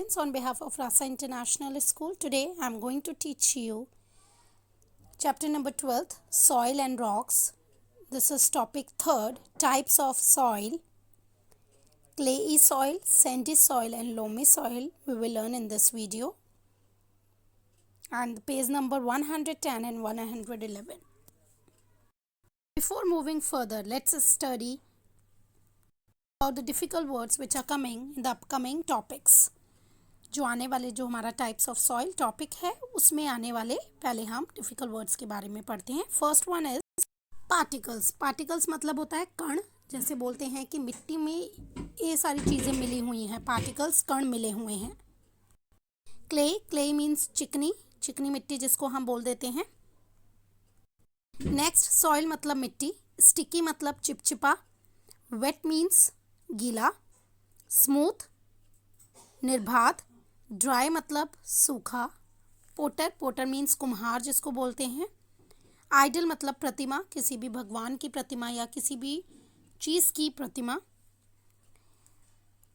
students, on behalf of Rasa International School, today I am going to teach you chapter number 12, Soil and Rocks. This is topic 3rd, Types of Soil. Clayey soil, sandy soil and loamy soil we will learn in this video. And page number 110 and 111. Before moving further, let's study about the difficult words which are coming in the upcoming topics. जो आने वाले जो हमारा types of soil topic है उसमें आने वाले पहले हम डिफिकल्ट वर्ड्स के बारे में पढ़ते हैं. First one is particles. Particles मतलब होता है कण. जैसे बोलते हैं कि मिट्टी में ये सारी चीज़ें मिली हुई हैं, पार्टिकल्स कण मिले हुए हैं. क्ले. क्ले मीन्स चिकनी, चिकनी मिट्टी जिसको हम बोल देते हैं. नेक्स्ट सॉइल मतलब मिट्टी. स्टिकी मतलब चिपचिपा. वेट मीन्स गीला. स्मूथ निर्बाध. ड्राई मतलब सूखा. पोटर. पोटर मीन्स कुम्हार जिसको बोलते हैं. आइडल मतलब प्रतिमा, किसी भी भगवान की प्रतिमा या किसी भी चीज़ की प्रतिमा.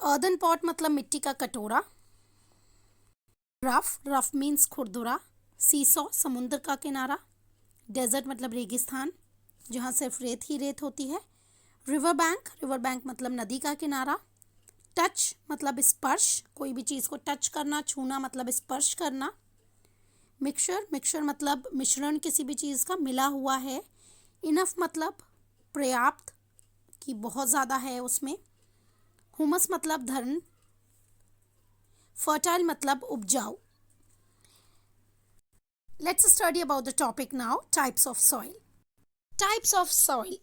अर्दन पॉट मतलब मिट्टी का कटोरा. रफ. रफ मीन्स खुरदुरा. सीसॉ समुद्र का किनारा. डेजर्ट मतलब रेगिस्तान जहाँ सिर्फ रेत ही रेत होती है. River bank. रिवर बैंक मतलब नदी का किनारा. टच मतलब स्पर्श, कोई भी चीज़ को टच करना, छूना मतलब स्पर्श करना. मिक्सचर. मिक्सचर मतलब मिश्रण किसी भी चीज़ का मिला हुआ है. इनफ मतलब पर्याप्त, कि बहुत ज़्यादा है उसमें. हुमस मतलब धन. फर्टाइल मतलब उपजाऊ. Let's study about the topic now, types of soil. Types of soil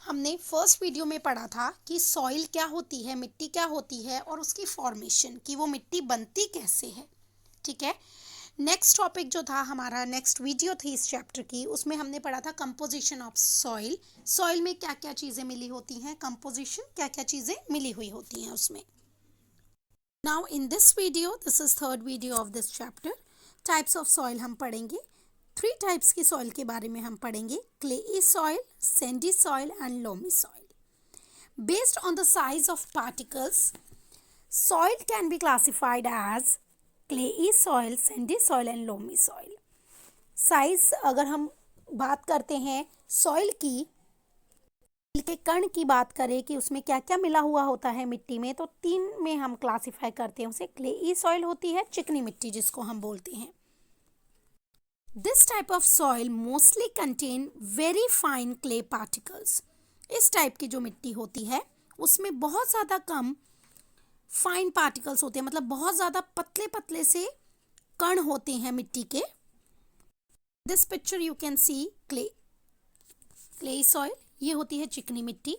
हमने फर्स्ट वीडियो में पढ़ा था कि सॉइल क्या होती है, मिट्टी क्या होती है और उसकी फॉर्मेशन, कि वो मिट्टी बनती कैसे है. ठीक है. नेक्स्ट टॉपिक जो था हमारा, नेक्स्ट वीडियो थी इस चैप्टर की, उसमें हमने पढ़ा था कंपोजिशन ऑफ सॉइल. सॉइल में क्या क्या चीज़ें मिली होती हैं, कंपोजिशन क्या क्या चीज़ें मिली हुई होती हैं उसमें. Now in this video, this is third video of this chapter, types of soil हम पढ़ेंगे. 3 टाइप्स की सॉइल के बारे में हम पढ़ेंगे. Clayey soil, sandy soil and loamy soil. Based on the size of particles, soil can be classified as clayey soil, sandy soil and loamy soil. Size अगर हम बात करते हैं सॉइल की, के कण की बात करें कि उसमें क्या क्या मिला हुआ होता है मिट्टी में, तो 3 में हम क्लासिफाई करते हैं उसे. क्लेई सॉइल होती है चिकनी मिट्टी जिसको हम बोलते हैं. This type of soil mostly contain very fine clay particles. इस टाइप की जो मिट्टी होती है उसमें बहुत ज़्यादा कम फाइन पार्टिकल्स होते हैं, मतलब बहुत ज़्यादा पतले पतले से कण होते हैं मिट्टी के. This picture you can see clay soil. ये होती है चिकनी मिट्टी.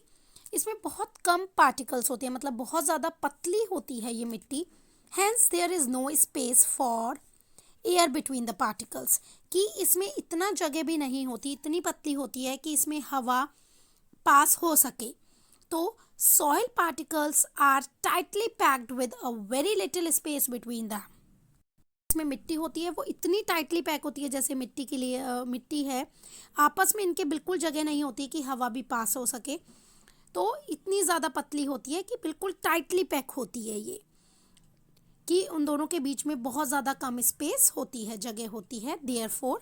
इसमें बहुत कम पार्टिकल्स होते हैं, मतलब बहुत ज़्यादा पतली होती है ये मिट्टी. Hence there is no space for air between the particles, कि इसमें इतना जगह भी नहीं होती, इतनी पतली होती है कि इसमें हवा पास हो सके. तो soil particles are tightly packed with a very little space between the. इसमें मिट्टी होती है वो इतनी टाइटली पैक होती है, जैसे मिट्टी के लिए मिट्टी है, आपस में इनके बिल्कुल जगह नहीं होती कि हवा भी पास हो सके. तो इतनी ज़्यादा पतली होती है कि बिल्कुल टाइटली पैक होती है ये, कि उन दोनों के बीच में बहुत ज़्यादा कम स्पेस होती है, जगह होती है. Therefore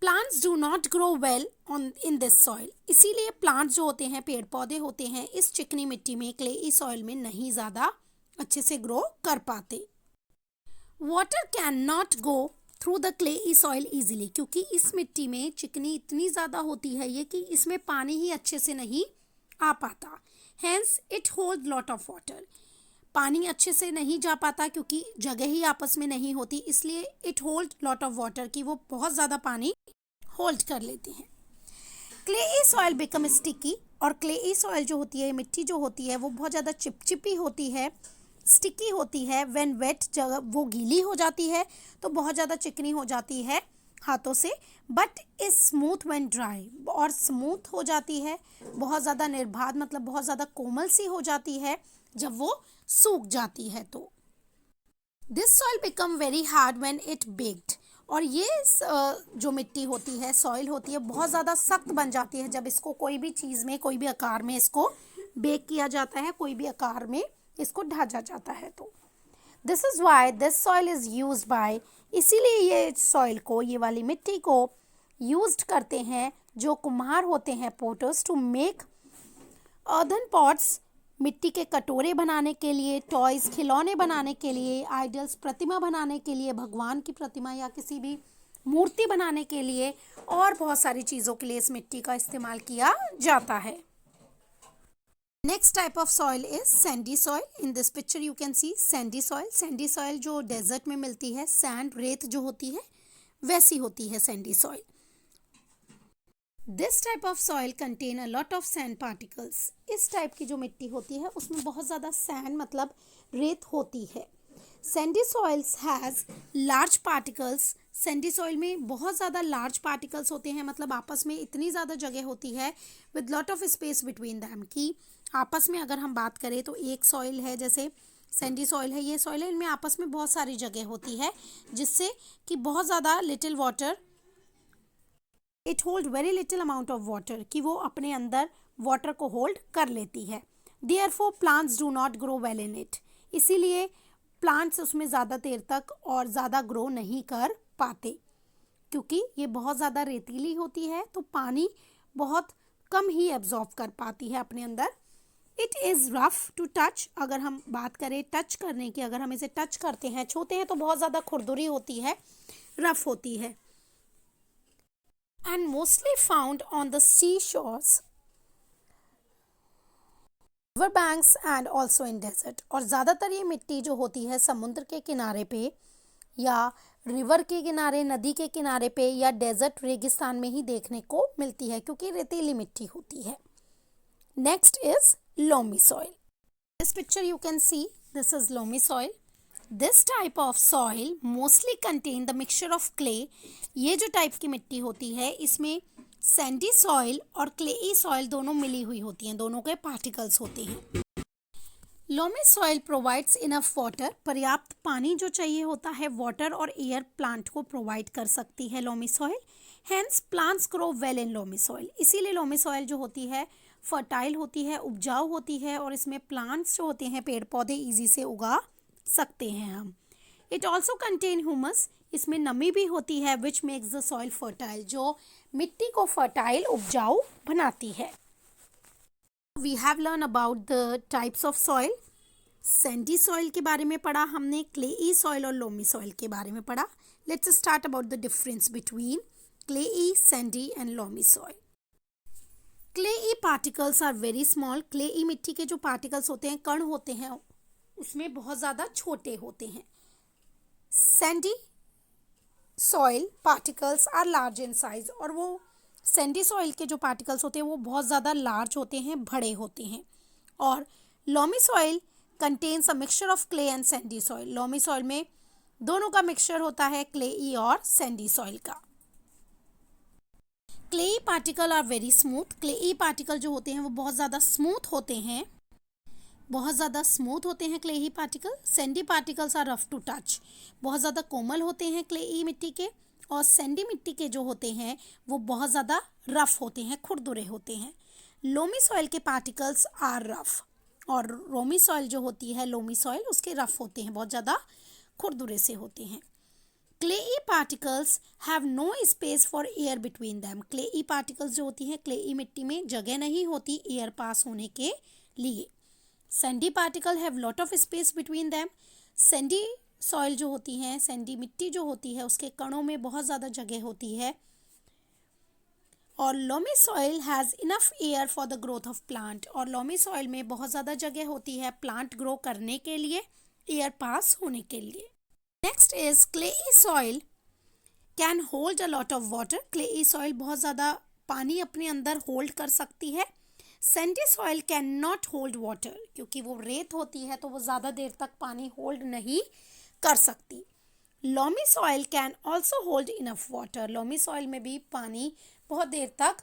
plants do not grow well on in this soil. इसीलिए प्लांट्स जो होते हैं, पेड़ पौधे होते हैं, इस चिकनी मिट्टी में, क्लेई सॉइल में नहीं ज़्यादा अच्छे से ग्रो कर पाते. Water can not go through the clayey soil easily, क्योंकि इस मिट्टी में चिकनी इतनी ज़्यादा होती है ये कि इसमें पानी ही अच्छे से नहीं आ पाता. Hence it hold lot of water. पानी अच्छे से नहीं जा पाता क्योंकि जगह ही आपस में नहीं होती, इसलिए it hold lot of water, कि वो बहुत ज़्यादा पानी होल्ड कर लेते हैं. Clayey soil become sticky. और क्लेई सॉइल जो होती है, मिट्टी जो होती है, वो बहुत ज़्यादा चिपचिपी होती है, स्टिकी होती है. व्हेन वेट, जगह वो गीली हो जाती है तो बहुत ज़्यादा चिकनी हो जाती है हाथों से. But is smooth when dry. और स्मूथ हो जाती है, बहुत ज़्यादा निर्बाध मतलब बहुत ज़्यादा कोमल सी हो जाती है जब वो सूख जाती है. तो this soil become very hard when it baked. और ये जो मिट्टी होती है, सॉइल होती है, बहुत ज़्यादा सख्त बन जाती है जब इसको कोई भी चीज़ में, कोई भी आकार में इसको बेक किया जाता है, कोई भी आकार में इसको ढाजा जाता है. तो this is why this soil is use by, इसीलिए ये सॉइल को, ये वाली मिट्टी को यूज्ड करते हैं जो कुम्हार होते हैं, potters, to make earthen pots, मिट्टी के कटोरे बनाने के लिए, टॉयज खिलौने बनाने के लिए, आइडल्स प्रतिमा बनाने के लिए, भगवान की प्रतिमा या किसी भी मूर्ति बनाने के लिए, और बहुत सारी चीज़ों के लिए इस मिट्टी का इस्तेमाल किया जाता है। Next type of soil is Sandy soil. In this picture you can see Sandy soil. Sandy soil जो डेजर्ट में मिलती है, सैंड, रेत जो होती है वैसी होती है Sandy soil. This type of soil contain a lot of sand particles. इस टाइप की जो मिट्टी होती है उसमें बहुत ज़्यादा सैंड मतलब रेत होती है। Sandy soils has large particles. Sandy soil में बहुत ज़्यादा लार्ज पार्टिकल्स होते हैं, मतलब आपस में इतनी ज़्यादा जगह होती है with lot of space between them, कि आपस में अगर हम बात करें तो एक सॉइल है, जैसे सैंडी सॉइल है, ये सॉइल है, इनमें आपस में बहुत सारी जगह होती है जिससे कि बहुत ज़्यादा little water, it hold very little amount of water, कि वो अपने अंदर वाटर को होल्ड कर लेती है। Therefore plants do not grow well in it, इसीलिए प्लांट्स उसमें ज़्यादा देर तक और ज़्यादा ग्रो नहीं कर पाते, क्योंकि ये बहुत ज़्यादा रेतीली होती है तो पानी बहुत कम ही एब्जॉर्ब कर पाती है अपने अंदर। It is rough to touch, अगर हम बात करें टच करने की, अगर हम इसे टच करते हैं, छूते हैं, तो बहुत ज़्यादा खुरदुरी होती है, रफ होती है। And mostly found on the seashores, river banks and also in desert। और ज़्यादातर ये मिट्टी जो होती है समुद्र के किनारे पे या रिवर के किनारे, नदी के किनारे पे या डेजर्ट रेगिस्तान में ही देखने को मिलती है, क्योंकि रेतीली मिट्टी होती है। Next is loamy soil. This picture you can see, this is loamy soil. This type of soil mostly contain the mixture of clay. ये जो टाइप की मिट्टी होती है इसमें सैंडी सॉइल और क्लेई सॉइल दोनों मिली हुई होती हैं, दोनों के पार्टिकल्स होते हैं। Loamy soil provides enough water, पर्याप्त पानी जो चाहिए होता है, वाटर और एयर प्लांट को प्रोवाइड कर सकती है loamy soil. Hence plants grow well इन लोमी सॉइल, इसीलिए लोमी सॉइल जो होती है फर्टाइल होती है, उपजाऊ होती है, और इसमें प्लांट्स जो होते हैं, पेड़ पौधे ईजी से उगा सकते हैं हम। इट ऑल्सो कंटेन ह्यूमस, इसमें नमी भी होती है, which makes the soil fertile, जो मिट्टी को फर्टाइल, उपजाऊ बनाती है। We have learn about the types of soil. Sandy soil के बारे में पढ़ा हमने, क्लेई सॉइल और लोमी सॉइल के बारे में पढ़ा। Let's start about the difference between clayey, sandy and loamy soil. Clayey particles are very small. Clayey मिट्टी के जो पार्टिकल्स होते हैं, कण होते हैं, उसमें बहुत ज़्यादा छोटे होते हैं। Sandy soil particles are large in size, और वो सैंडी सॉइल के जो पार्टिकल्स होते हैं वो बहुत ज़्यादा लार्ज होते हैं, बड़े होते हैं। और loamy soil contains a mixture of clay and sandy soil. Loamy soil में दोनों का मिक्सचर होता है, क्लेई और सैंडी सॉइल का। Clayey particle are very smooth. Clayey particle जो होते हैं वो बहुत ज़्यादा स्मूथ होते हैं, बहुत ज़्यादा स्मूथ होते हैं clayey particle. Sandy particles are rough to touch, बहुत ज़्यादा कोमल होते हैं क्लेई मिट्टी के, और सैंडी मिट्टी के जो होते हैं वो बहुत ज़्यादा रफ होते हैं, खुरदुरे होते हैं। लोमी सॉइल के पार्टिकल्स आर रफ, और रोमी सॉइल जो होती है, लोमी सॉइल, उसके रफ होते हैं, बहुत ज़्यादा खुरदुरे से होते हैं। Clayey particles have no space for air between them. Clayey particles जो होती हैं, क्लेई मिट्टी में जगह नहीं होती एयर पास होने के लिए। Sandy particle have lot of space between them. Sandy soil जो होती है, सैंडी मिट्टी जो होती है, उसके कणों में बहुत ज़्यादा जगह होती है। और loamy soil has enough air for the growth of plant, और लोमी सॉइल में बहुत ज़्यादा जगह होती है प्लांट ग्रो करने के लिए, एयर पास होने के लिए। Next is clayey soil can hold a lot of water. Clayey soil बहुत ज़्यादा पानी अपने अंदर होल्ड कर सकती है। Sandy soil can not hold water, क्योंकि वो रेत होती है तो वो ज़्यादा देर तक पानी होल्ड नहीं कर सकती। Loamy soil can also hold enough water. Loamy soil में भी पानी बहुत देर तक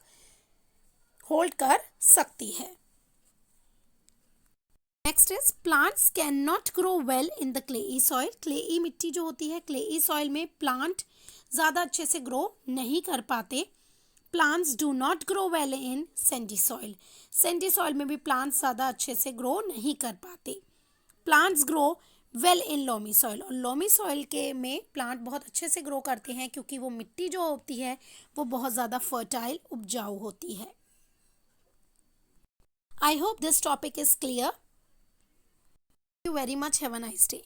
होल्ड कर सकती है। Next is plants can not grow well in the clayey soil. Clayey मिट्टी जो होती है, क्लेई सॉइल में प्लांट ज़्यादा अच्छे से ग्रो नहीं कर पाते। Plants do not grow well in Sandy soil. Sandy soil में भी प्लांट्स ज़्यादा अच्छे से ग्रो नहीं कर पाते। प्लांट्स ग्रो वेल इन लोमी सॉइल, और लोमी सॉइल के में प्लांट बहुत अच्छे से ग्रो करते हैं क्योंकि वो मिट्टी जो होती है वो बहुत ज़्यादा फर्टाइल, उपजाऊ होती है। I hope this topic is clear. Thank you very much. Have a nice day.